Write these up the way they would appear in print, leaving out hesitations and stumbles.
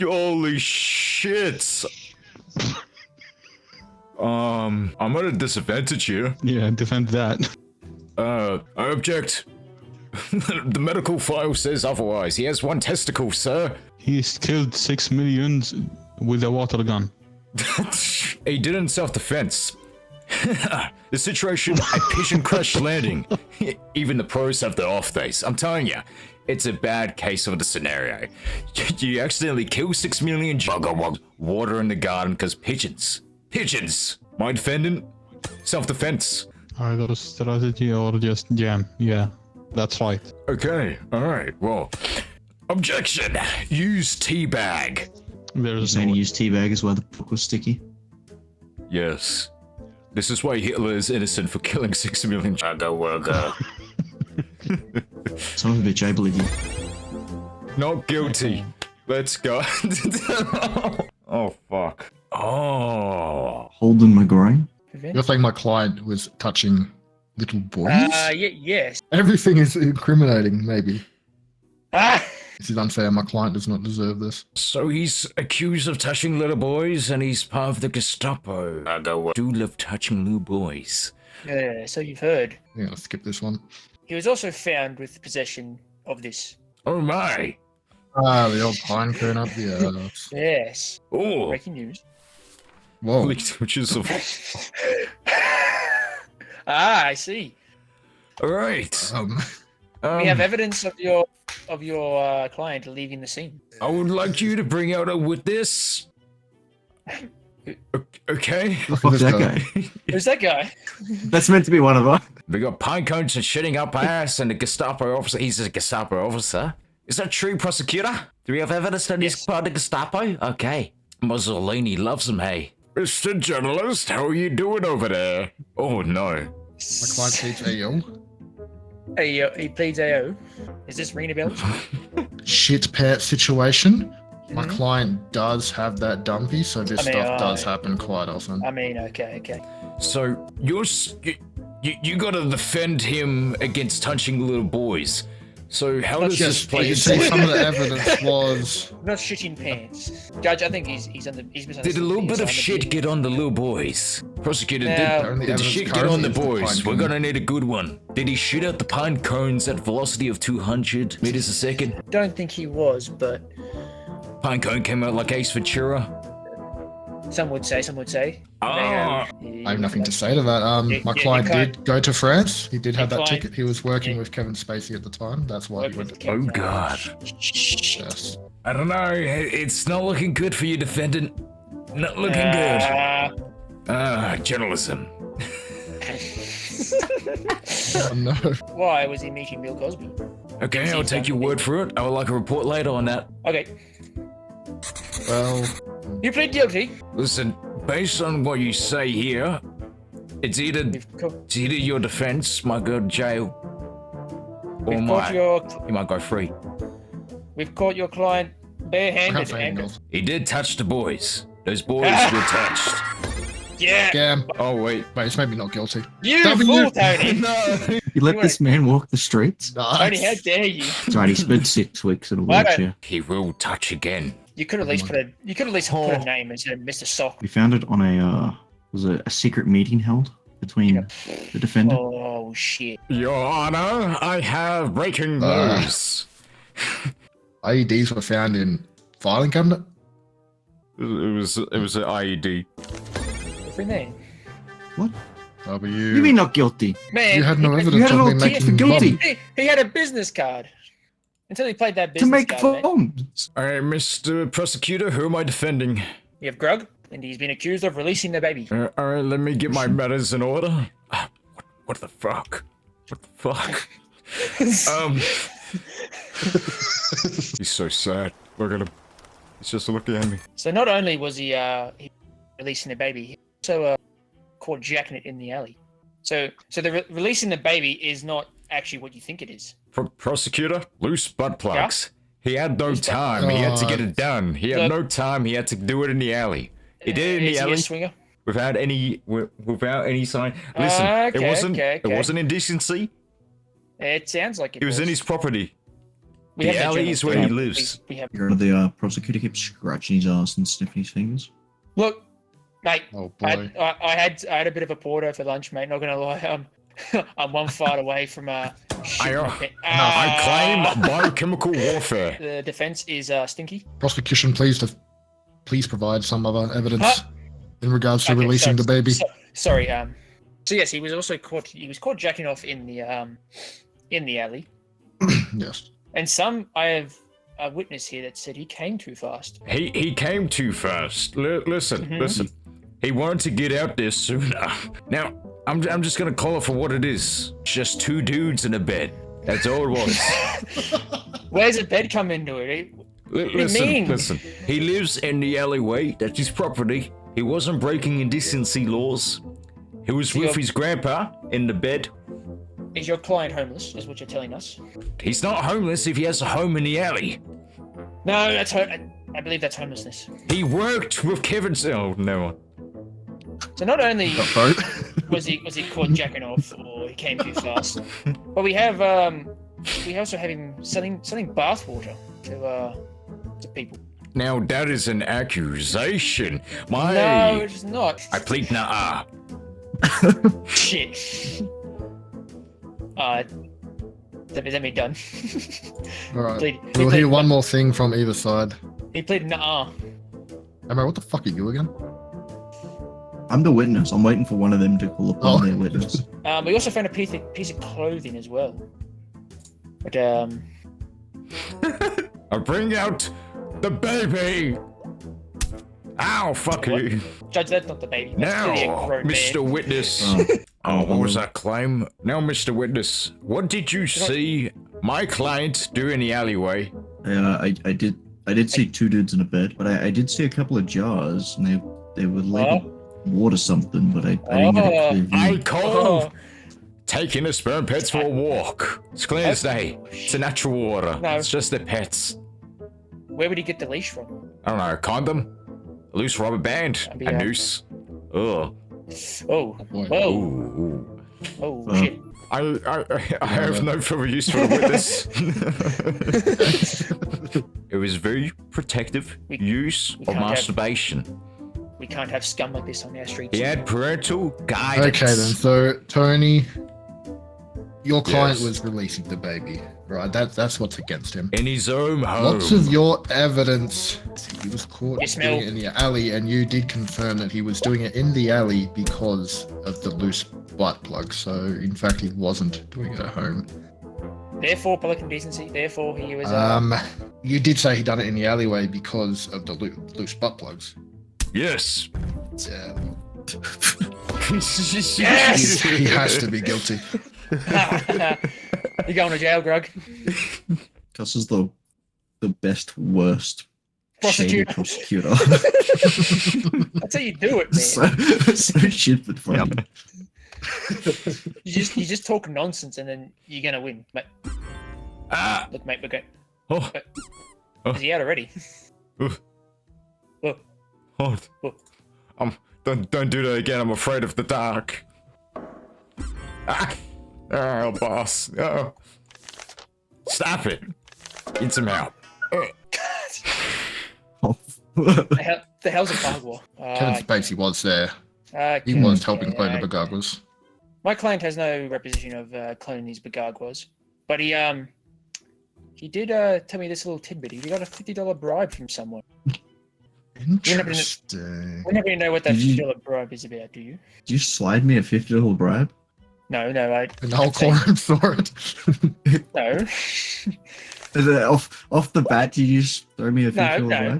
Holy shit! I'm at a disadvantage here. Yeah, defend that. I object. The medical file says otherwise. He has one testicle, sir. He's killed 6 million with a water gun. He did it in self-defense. The situation, a pigeon crash landing. Even the pros have their off days. I'm telling you, it's a bad case of the scenario. You accidentally kill 6 million water in the garden because pigeons. Pigeons! My defendant? Self-defense. Either strategy or just jam. Yeah, that's right. Okay, alright, well. Objection! Use teabag. There's You're saying no to use teabag as well, the book was sticky? Yes. This is why Hitler is innocent for killing 6 million worker. Son of a bitch, I believe you. Not guilty. Let's go. Oh, fuck. Oh. Holding my groin? You're saying my client was touching little boys? Yes. Everything is incriminating, maybe. Ah! This is unfair. My client does not deserve this. So he's accused of touching little boys and he's part of the Gestapo. I do love touching little boys. Yeah, so you've heard. Yeah, let's skip this one. He was also found with possession of this. Oh my. Ah, the old pine cone up the ass. Yes. Oh. Breaking news. Whoa. Leaked images of... I see. Alright. We have evidence of your client leaving the scene. I would like you to bring out a witness. Okay. Fuck that guy. Who's that guy? That's meant to be one of us. We got pine cones and shitting up ass and a Gestapo officer. He's a Gestapo officer. Is that true, prosecutor? Do we have evidence that he's part of the Gestapo? Okay. Mussolini loves him, hey. Mr. Journalist, how are you doing over there? Oh, no. My client pleads AO. He pleads AO. Is this ringing a bell? Shit pet situation. My client does have that dumpy, so this stuff does happen quite often. I mean, okay. So, you gotta defend him against touching little boys. So how does this play into some of the evidence was not shitting pants. Judge, I think he's misunderstood. Did a little bit of shit get on the little boys? Prosecutor, Now, did the shit get on the boys? We're gonna need a good one. Did he shoot out the pine cones at velocity of 200 meters a second? Don't think he was, but Pine cone came out like Ace Ventura. some would say. I have nothing to say to that. My client did go to France. He did have that ticket. He was working with Kevin Spacey at the time. That's why he went to Oh God. Yes. I don't know. It's not looking good for you, defendant. Not looking good. Journalism. Oh, no. Why was he meeting Bill Cosby? Okay, I'll take your word for it. I would like a report later on that. Okay. Well, You plead guilty. Listen, based on what you say here, it's either your defense might go to jail, or you might go free. We've caught your client barehanded. And He did touch the boys. Those boys were touched. yeah. Scam. Oh wait, It's maybe not guilty. You fool, Tony. no. You let this man walk the streets? Tony, how dare you? That's right, he spent 6 weeks in a wheelchair. He will touch again. You could at least put a name instead of Mr. Sock. We found it on a secret meeting held between the defendant. Oh shit. Your Honor, I have breaking news. IEDs were found in filing cabinet. It was an IED. Different name. What? W. You mean not guilty? Man, You had no You evidence had of no me ticket for making guilty. money. he had a business card. Until he played that business To make card. phones. All right, Mr. Prosecutor, who am I defending? You have Grug, and he's been accused of releasing the baby. All right, let me get my matters in order. What the fuck? What the fuck? He's so sad. Look at him. He's just looking at me. So not only was he releasing the baby, he also caught jacking it in the alley. So the releasing the baby is not actually what you think it is. Prosecutor, loose butt plugs. He had no time. He had to get it done. He had no time. He had to do it in the alley. He did it in the alley. Is he a swinger? Without any sign. Listen, it wasn't indecency. It sounds like it was in his property. We The have no alley is journal. where he lives. We have. The prosecutor keeps scratching his ass and sniffing his fingers. Look, mate. Oh I boy. had a bit of a porter for lunch, mate. Not gonna lie. I'm one fart away from I claim biochemical warfare. The defense is stinky. Prosecution, please provide some other evidence in regards to Okay, releasing the baby. Sorry. So yes, he was also caught. He was caught jacking off in the alley. Yes. And I have a witness here that said he came too fast. He came too fast. Listen. He wanted to get out there sooner. Now, I'm just gonna call it for what it is. Just two dudes in a bed. That's all it was. Where's the bed come into it? Listen. He lives in the alleyway. That's his property. He wasn't breaking indecency laws. He was with his grandpa in the bed. Is your client homeless? Is what you're telling us? He's not homeless if he has a home in the alley. No, that's I believe that's homelessness. He worked with Kevin's. Oh, no. So not only was he caught jacking off, or he came too fast, but we also have him selling bathwater to people. Now that is an accusation. No, it's not. I plead nah. Shit. Let me done. All right. He We'll pleaded hear one more thing from either side. He pleaded nah. Emma, what the fuck are you again? I'm the witness. I'm waiting for one of them to call upon their witness. We also found a piece of clothing as well. But I bring out the baby. Ow, fuck you. Judge, that's not the baby. That's Now, clearly a grown Mr. man. Witness. What was that claim? Now, Mr. Witness, what did you see my client do in the alleyway? I did see two dudes in a bed, but I did see a couple of jars, and they were labeled water something, but I didn't get a clear view. I call taking the sperm pets for a walk. It's clear as day. It's a natural water. No. It's just the pets. Where would he get the leash from? I don't know, a condom? A loose rubber band? A noose? Ugh. Oh, boy. whoa, Ooh. oh shit. I have no further use for the witness. It was very protective use we of can't have- masturbation. We can't have scum like this on our streets. He had parental guidance. Okay then, so Tony, your client Yes. was releasing the baby, right? That's what's against him. In his own home. Lots of your evidence, he was caught You smell- doing it in the alley, and you did confirm that he was doing it in the alley because of the loose butt plug. So in fact, he wasn't doing it at home. Therefore, public indecency. Therefore, he was. You did say he done it in the alleyway because of the loose butt plugs. Yes. Yeah, Yes! he has to be guilty. You're going to jail, Grug. This is the best, worst shady Prosecutor. prosecutor. That's how you do it, man. so shit, but funny. You just talk nonsense and then you're gonna win. Mate, look, mate, we're good. Oh. Is he out already? What? Don't do that again. I'm afraid of the dark. Oh, boss. Oh. Stop it. Need some help. The hell's a Bagua? Kevin Spacey was there. He Okay, was helping okay. clone the Bagaguas. My client has no representation of cloning these Bagaguas, but he did tell me this little tidbit. He got a $50 bribe from someone. Interesting. We're not going to know what that Did you- $50 bribe is about, do you? Did you slide me a $50 bribe? No, And the whole quorum saw it. no. Is it off the bat, did you just throw me a $50 bribe?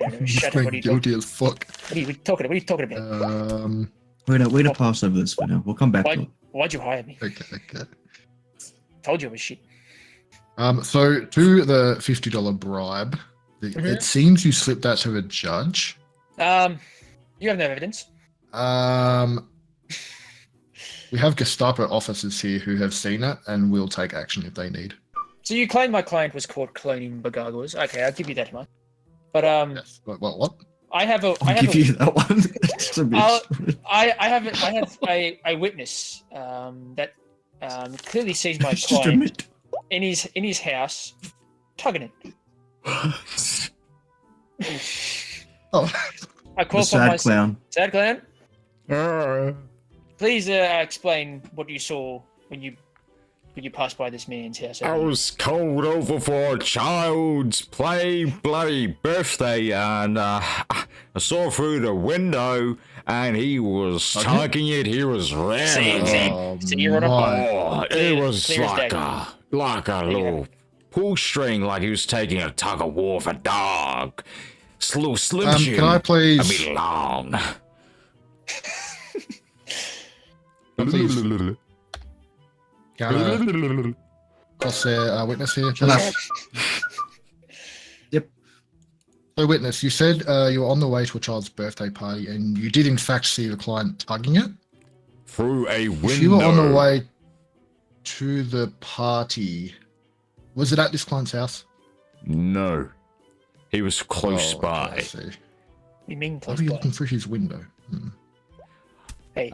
No. Shut up. What are you talking? Guilty as fuck. What are you talking about? Way to pass over this for now. We'll come back to it. Why'd you hire me? Okay. Told you I was shit. So to the $50 bribe, Mm-hmm. it seems you slipped that to a judge. You have no evidence. We have Gestapo officers here who have seen it and will take action if they need. So you claim my client was caught cloning Bagaguas. Okay, I'll give you that one. But Yes. What? I have a. I'll give you that one. Just a bit. I have a witness that clearly sees my Just a client bit. in his house, tugging it. Oh, I call The upon my sad clown. sad clown. Please explain what you saw when you passed by this man's house. I was called over for a child's bloody birthday, and I saw through the window, and he was tugging it. He was ramming it. See, you're on a my. Oh, Clear- it was clear as like a you little pull string, like he was taking a tug of war of a dog. Little Slim Jim. Can I please? I mean, long. Please. Can cross their witness here? Yep. So, witness, you said you were on the way to a child's birthday party, and you did in fact see the client tugging it. Through a window. If you were on the way to the party, was it at this client's house? No. He was close Oh, by. okay, I see. You mean Why close were you by? looking through his window? Hey,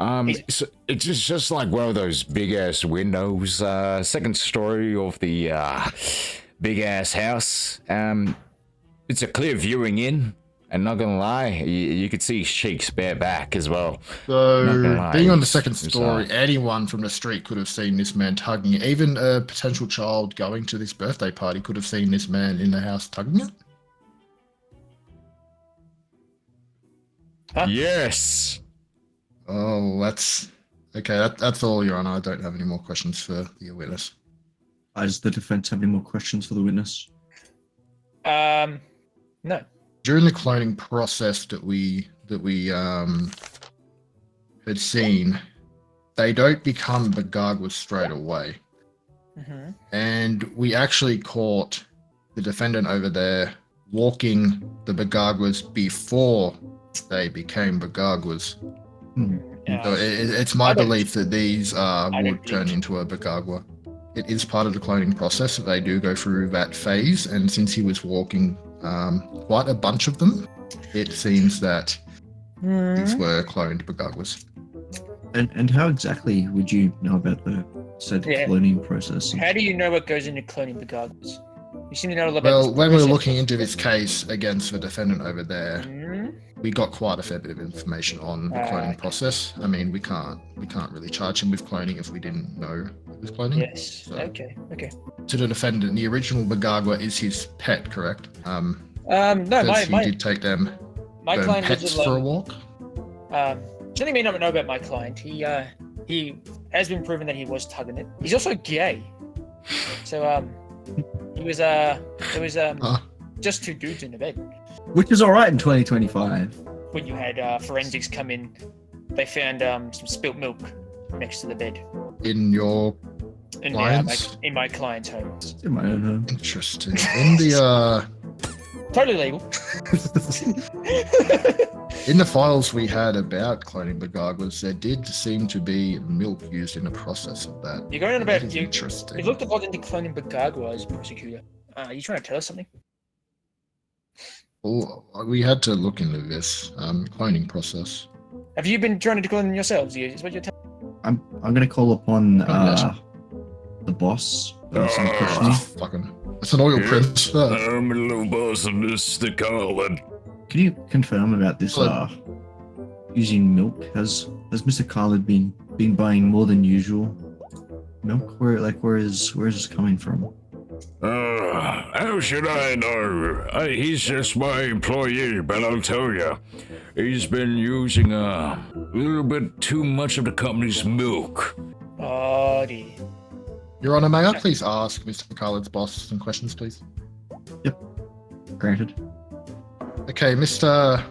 It's just like one of those big ass windows, second story of the big ass house. It's a clear viewing in, and not gonna lie, you could see his cheeks bare back as well. So, Not gonna lie, being on the it's- second it's, story, anyone from the street could have seen this man tugging it. Even a potential child going to this birthday party could have seen this man in the house tugging it. Huh? Yes. Oh, that's okay. That's all, Your Honor. I don't have any more questions for the witness. Does the defense have any more questions for the witness? no. During the cloning process that we had seen, they don't become Bagagwas straight away. Mm-hmm. And we actually caught the defendant over there walking the Bagagwas before they became Bagagwas. So it's my I don't- belief that these don't would turn think- into a Bagagwa. It is part of the cloning process that they do go through that phase, and since he was walking quite a bunch of them, it seems that these were cloned Bagagwas. And how exactly would you know about the said Yeah. cloning process? How do you know what goes into cloning Bagagwas? You seem to know a lot about Well, this when we were process. looking into this case against the defendant over there, Mhm. we got quite a fair bit of information on the cloning Okay. process. I mean, we can't really charge him with cloning if we didn't know it was cloning. Yes. So- Okay. To the defendant, the original Bagagwa is his pet, correct? No, Because he my did take them client pets lives for a alone. walk. Something you may not know about my client. He has been proven that he was tugging it. He's also gay. So he was there was just two dudes in the bed. Which is all right in 2025. When you had forensics come in, they found some spilt milk next to the bed In your in Clients? in my client's home. In my own home. interesting. In the Totally legal. in the files we had about cloning Bagagwas, there did seem to be milk used in the process of that. You're going on That about is you. interesting. You looked a lot into cloning Bagagwa as a prosecutor. Are you trying to tell us something? Oh, we had to look into this cloning process. Have you been trying to clone them yourselves? Is what you're telling? I'm gonna call upon yes. the boss. Some questioning. Fucking, it's an oil print. I'm a little boss of Mr. Carlin. Can you confirm about this using milk? Has Mr. Khalid been buying more than usual milk? Where is this coming from? How should I know? He's just my employee, but I'll tell you, he's been using a little bit too much of the company's milk. Oh dear. Your Honor, may I please ask Mr. Khalid's boss some questions, please? Granted. Okay, Mr.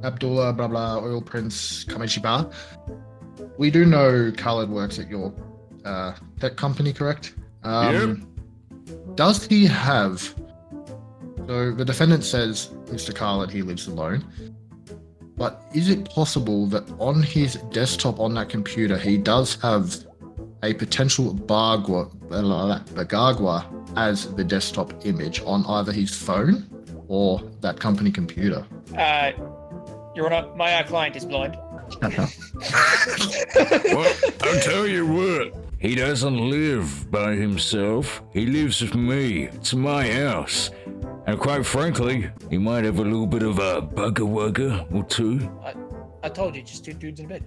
Abdullah, blah blah, Oil Prince Kameshiba. We do know Khalid works at your tech company, correct? Yep. Does he have? So the defendant says, Mr. Khalid, he lives alone. But is it possible that on his desktop on that computer, he does have a potential Bagagwa as the desktop image on either his phone or that company computer? Your Honor, my client is blind. Shut up. Well, I'll tell you what. He doesn't live by himself. He lives with me. It's my house. And quite frankly, he might have a little bit of a bugger-wugger or two. I told you, just two dudes in bed.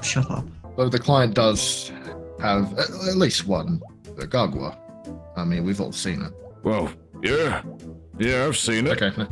Shut up. So the client does have at least one gargoyle. I mean, we've all seen it. Well, yeah. Yeah, I've seen it. Okay,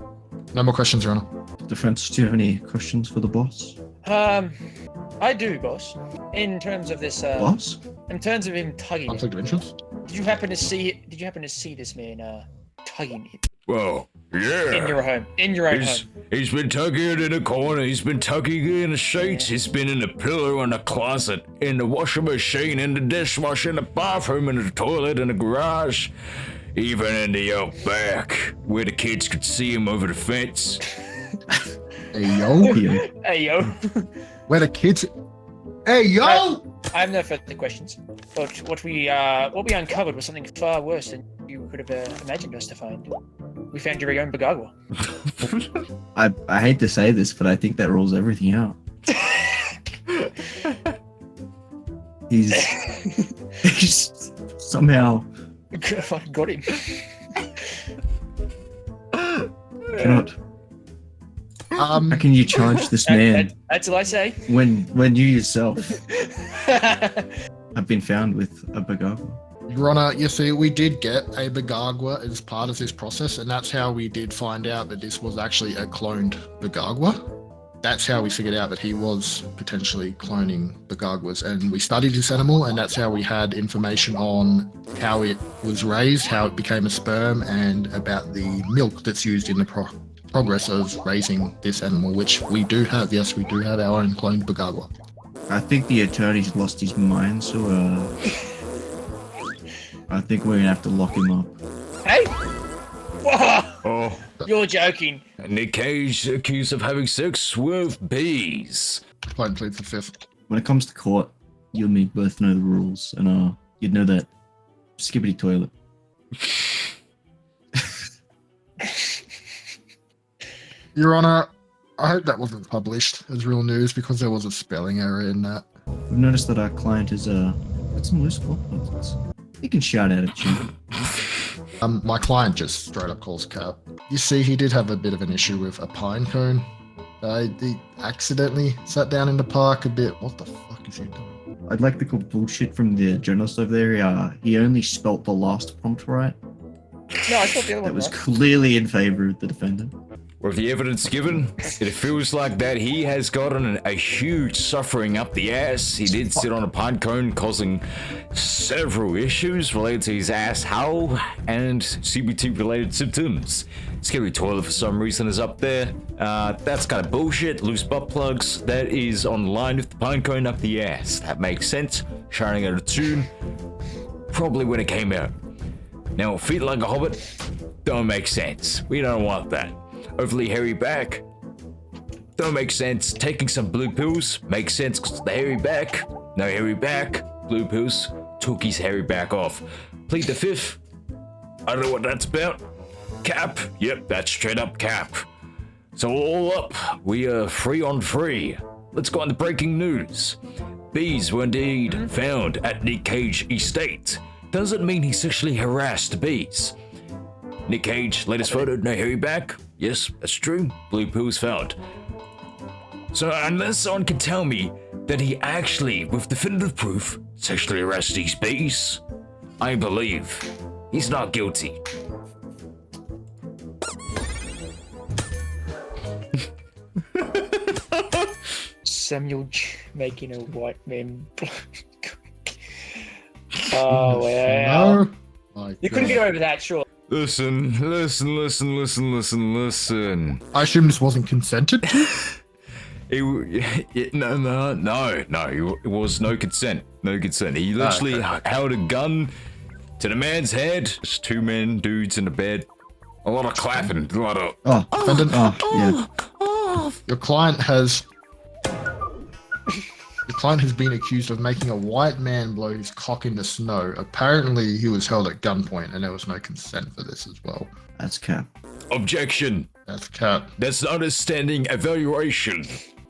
no more questions, Your Honor. Defense, do you have any questions for the boss? I do, boss. In terms of this, Boss? in terms of him tugging him, Conflict of interest? did you happen to see this man, tugging him Well, yeah. in your home? In your own home? He's been tugging in the corner, he's been tugging in the sheets, he's been in the pillow, in the closet, in the washing machine, in the dishwasher, in the bathroom, in the toilet, in the garage, even in the out back, where the kids could see him over the fence. Hey, yo. Hey, yo. Where the kids... Hey, yo! I have no further questions. But what we uncovered was something far worse than you could have imagined us to find. We found your own Bagagwa. I hate to say this, but I think that rules everything out. He's somehow We could have fucking got him. cannot. How can you charge this man That's all I say. when you yourself have been found with a Bagagwa? Your Honor, you see, we did get a Bagagwa as part of this process, and that's how we did find out that this was actually a cloned Bagagwa. That's how we figured out that he was potentially cloning Bagagwas, and we studied this animal, and that's how we had information on how it was raised, how it became a sperm, and about the milk that's used in the progress of raising this animal, which we do have. Yes, we do have our own cloned Bagagwa. I think the attorney's lost his mind, so I think we're gonna have to lock him up. Hey! Whoa! Oh, You're joking. Nick Cage accused of having sex with bees. Client pleads the fifth. When it comes to court, you and me both know the rules, and you'd know that skibbity toilet. Your Honor, I hope that wasn't published as real news because there was a spelling error in that. We've noticed that our client is got some loose clothes. He can shout out at you. My client just straight up calls cap. You see, he did have a bit of an issue with a pine cone. He accidentally sat down in the park a bit. What the fuck is he doing? I'd like to call bullshit from the journalist over there. He only spelt the last prompt right. No, I thought the other one That was right. clearly in favor of the defendant. With the evidence given, it feels like that he has gotten a huge suffering up the ass. He did sit on a pine cone, causing several issues related to his asshole and CBT-related symptoms. Scary toilet for some reason is up there. That's kind of bullshit. Loose butt plugs. That is on line with the pine cone up the ass. That makes sense. Shining out of tune. Probably when it came out. Now, feet like a hobbit don't make sense. We don't want that. Overly hairy back don't make sense. Taking some blue pills makes sense because the hairy back. No hairy back. Blue pills took his hairy back off. Plead the fifth. I don't know what that's about. Cap. Yep, that's straight up cap. So all up, we are free on free. Let's go on to breaking news. Bees were indeed found at Nick Cage estate. Doesn't mean he sexually harassed bees. Nick Cage, latest photo, no hairy back. Yes, that's true. Blue pills found. So unless someone can tell me that he actually, with definitive proof, sexually harassed these bees, I believe he's not guilty. Samuel making a white man. Oh, wow. No. My You couldn't God. get over that, sure. Listen. I assume this wasn't consented to? No, it was no consent. No consent. He literally held a gun to the man's head. There's two dudes in the bed. A lot of clapping. A lot of. Defendant, Yeah. your client has been accused of making a white man blow his cock in the snow. Apparently, he was held at gunpoint, and there was no consent for this as well. That's cap. Objection. That's cap. That's an understanding evaluation.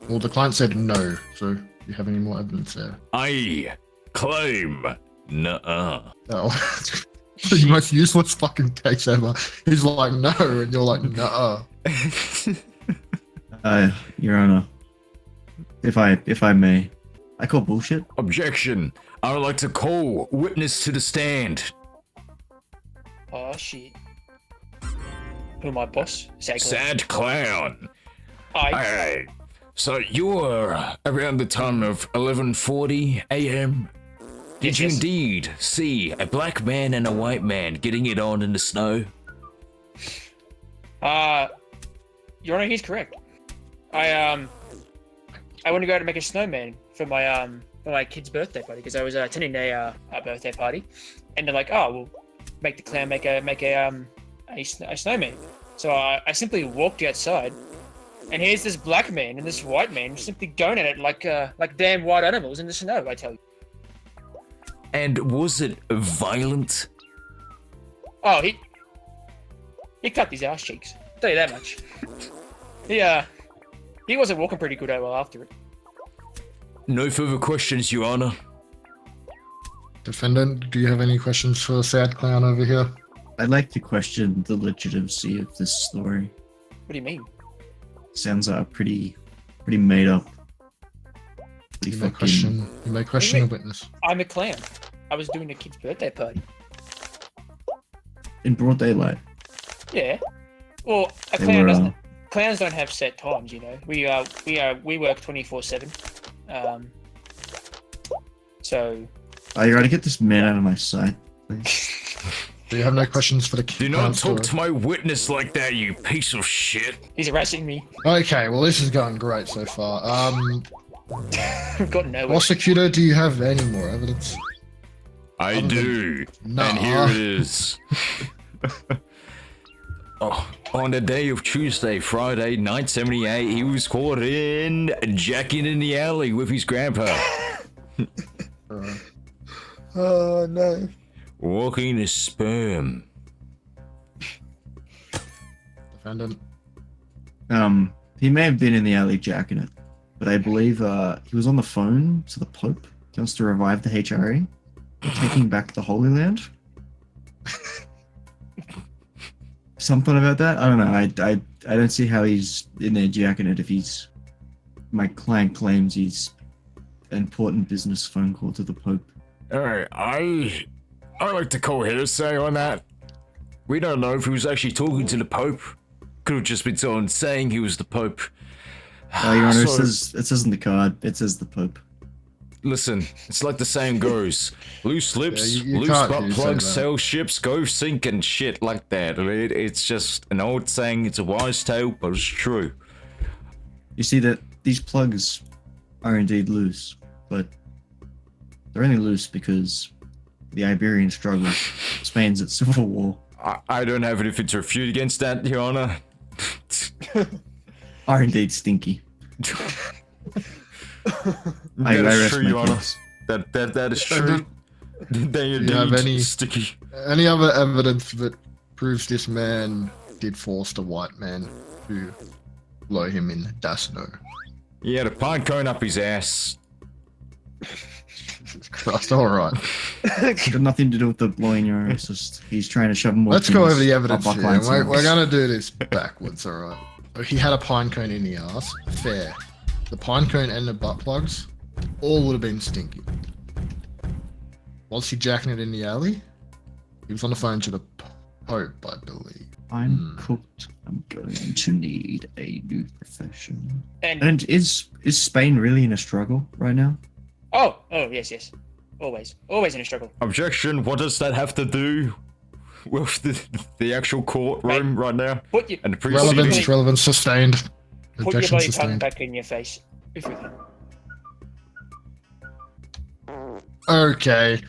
Well, the client said no, so do you have any more evidence there? Aye. claim. Nuh-uh. Oh. The most useless fucking case ever. He's like, no, and you're like, nuh-uh. Your Honor, if I may, I call bullshit. Objection. I would like to call witness to the stand. Oh shit. Who my boss? Sad clown. I Alright. So you were around the time of 11:40 a.m. Did you Yes. indeed see a black man and a white man getting it on in the snow? Your Honor, he's correct. I want to go to make a snowman for my kid's birthday party because I was attending a birthday party, and they're like, oh, we'll make the clown make a snowman. So I simply walked outside, and here's this black man and this white man simply going at it like damn wild animals in the snow. I tell you. And was it violent? Oh, he cut his ass cheeks. I'll tell you that much. He wasn't walking pretty good well after it. No further questions, Your Honor. Defendant, do you have any questions for the sad clown over here? I'd like to question the legitimacy of this story. What do you mean? Sounds pretty made up. You may question a witness. I'm a clown. I was doing a kid's birthday party. In broad daylight. Yeah. Well, a They clown were, doesn't. Clowns don't have set times, you know. We work 24/7. So. You gotta get this man out of my sight, please. Do you have no questions for the Do not talk to my witness like that, you piece of shit. He's harassing me. Okay, well this is going great so far. We've got nowhere. Prosecutor, do you have any more evidence? I do. Nah. And here it is. Oh, on the day of Tuesday, Friday, 9/78, he was caught jacking in the alley with his grandpa. Oh no. Walking his sperm. Defendant. He may have been in the alley jacking it, but I believe he was on the phone to the Pope. He wants to revive the HRE, taking back the Holy Land. Something about that? I don't know. I don't see how he's in there jacking it if he's. My client claims he's an important business phone call to the Pope. Alright, I like to call hearsay on that. We don't know if he was actually talking to the Pope. Could have just been someone saying he was the Pope. Your Honor, So- it says in the card, it says the Pope. Listen, it's like the saying goes: loose lips, you loose can't butt do plugs, that. sail ships, go sink and shit like that. I mean, it's just an old saying. It's a wise tale, but it's true. You see that these plugs are indeed loose, but they're only loose because the Iberian struggle, Spain's at civil war, I don't have anything to refute against that, Your Honor. are indeed stinky. I That is rest true, my Your Honor. case. That is true. They Do you have indeed any- sticky. Any other evidence that proves this man did force the white man to blow him in Das No? He had a pine cone up his ass. Jesus Christ, alright. Got nothing to do with the blowing your ass. Just he's trying to shove more. Let's go things over the up evidence our here. client's We're arse. gonna do this backwards, alright? He had a pine cone in the ass. Fair. The pine cone and the butt plugs all would have been stinky. Was he jacking it in the alley? He was on the phone to the Pope, I believe. I'm cooked. I'm going to need a new profession. And And is Spain really in a struggle right now? oh yes, always in a struggle. Objection. What does that have to do with the actual courtroom right now? Put your And the proceedings? Relevance, relevance sustained. put your Objection bloody tongue sustained. back in your face. If we can. Okay.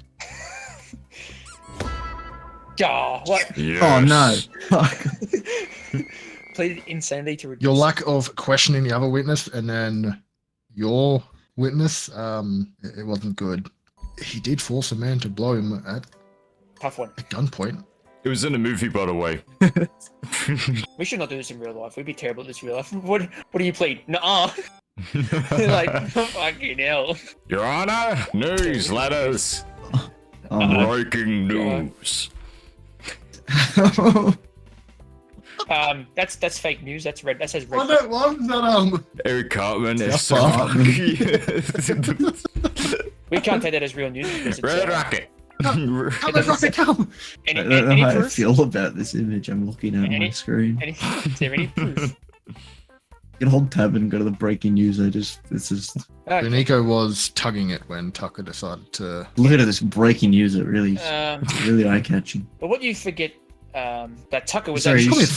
Ah, what? Yes. Oh no! Pleaded insanity to reduce. Your lack of questioning the other witness and then your witness, it wasn't good. He did force a man to blow him at Tough one. gunpoint. It was in a movie, by the way. We should not do this in real life. We'd be terrible at this in real life. What do you plead? Nuh-uh. Like, fucking hell. Your Honor, news letters. Breaking news. That's fake news. That's red. That says red. What was that? Eric Cartman is Stop so Hartman. We can't take that as real news because it's Red Rocket. Come on, Rocket, come! I any, don't know any how I proof? feel about this image I'm looking at on my Any- screen. Is there any proof? You can hold tab and go to the breaking news. This is Okay. Nico was tugging it when Tucker decided to. look at this breaking news. It really, Um, really eye catching. but what you forget, that Tucker was Sorry, actually you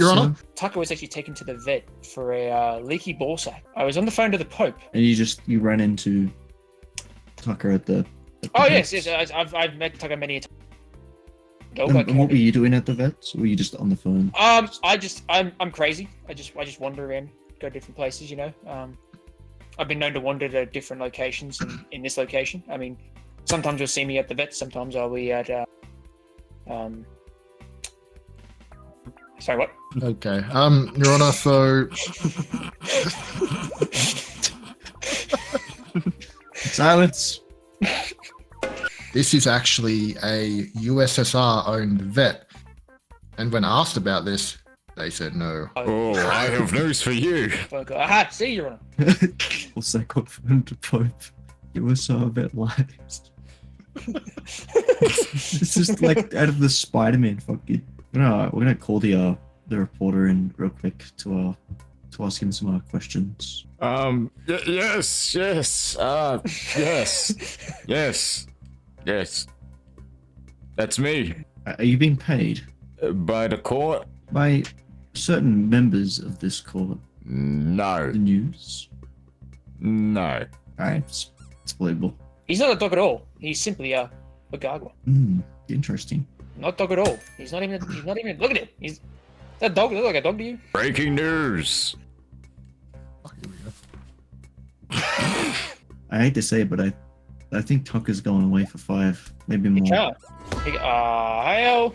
Your Honor. Tucker was actually taken to the vet for a leaky ball sack. I was on the phone to the Pope. And you ran into Tucker at the. Oh yes, I've met Tucker many a time. And what were you doing at the vets? Or were you just on the phone? I'm crazy. I just wander around, go different places. You know. I've been known to wander to different locations in this location. I mean, sometimes you'll see me at the vet. Sometimes I'll be at. Sorry, what? Okay. Your Honor, so Silence. this is actually a USSR owned vet. And when asked about this, they said no. Oh, I have news for you. Aha! See, Your Honor. Also confirmed to Pope. You were so vet lives. It's just like out of the Spider-Man fucking. We're gonna call the reporter in real quick to ask him some questions. Yes. Yes. That's me. Are you being paid By the court? by certain members of this court? No. The news. No. Alright, it's believable. He's not a dog at all. He's simply a gargoyle. Interesting. Not dog at all. He's not even. Look at him. He's that dog. Look like a dog to you. Breaking news. I hate to say it, but I think Tucker's going away for 5, maybe He more. can't. Hell.